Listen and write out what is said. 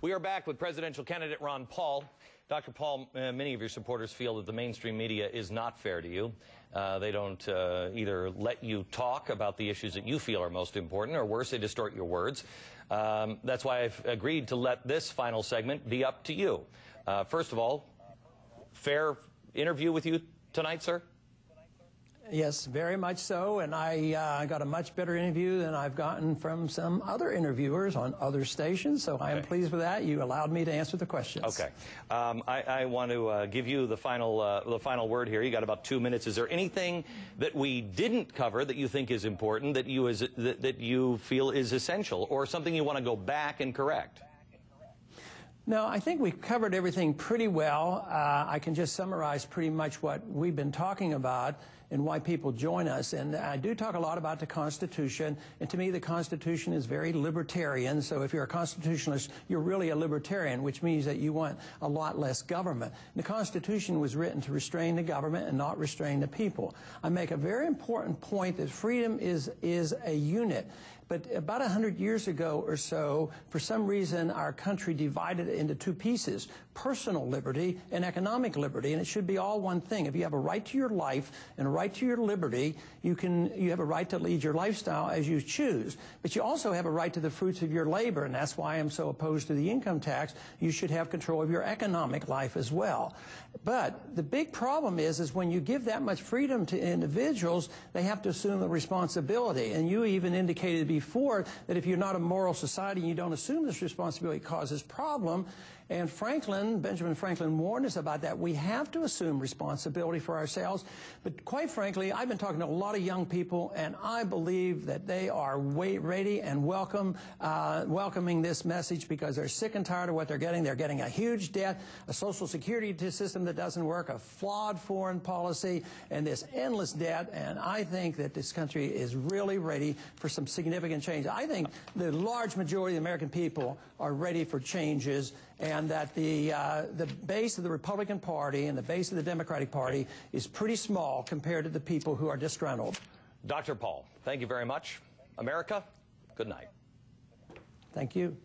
We are back with presidential candidate Ron Paul. Dr. Paul, many of your supporters feel that the mainstream media is not fair to you. They don't either let you talk about the issues that you feel are most important, or worse, they distort your words. That's why I've agreed to let this final segment be up to you. First of all, fair interview with you tonight, sir? Yes, very much so, and I got a much better interview than I've gotten from some other interviewers on other stations, so I am pleased with that. You allowed me to answer the questions. Okay. I want to give you the final word here. You got about 2 minutes. Is there anything that we didn't cover that you think is important, that you feel is essential, or something you want to go back and correct? No, I think we covered everything pretty well. I can just summarize pretty much what we've been talking about and why people join us. And I do talk a lot about the Constitution, and to me the Constitution is very libertarian. So if you're a constitutionalist, you're really a libertarian, which means that you want a lot less government. The Constitution was written to restrain the government and not restrain the people. I make a very important point that freedom is a unit. But about 100 years ago or so, for some reason, our country divided it into two pieces, personal liberty and economic liberty, and it should be all one thing. If you have a right to your life and a right to your liberty, you have a right to lead your lifestyle as you choose. But you also have a right to the fruits of your labor, and that's why I'm so opposed to the income tax. You should have control of your economic life as well. But the big problem is when you give that much freedom to individuals, they have to assume the responsibility. And you even indicated before that if you're not a moral society and you don't assume this responsibility, it causes problem. And Benjamin Franklin warned us about that. We have to assume responsibility for ourselves. But quite frankly, I've been talking to a lot of young people, and I believe that they are ready and welcoming this message because they're sick and tired of what they're getting. They're getting a huge debt, a Social Security system that doesn't work, a flawed foreign policy, and this endless debt. And I think that this country is really ready for some significant change. I think the large majority of the American people are ready for changes, and that the base of the Republican Party and the base of the Democratic Party is pretty small compared to the people who are disgruntled. Dr. Paul, thank you very much. America, good night. Thank you.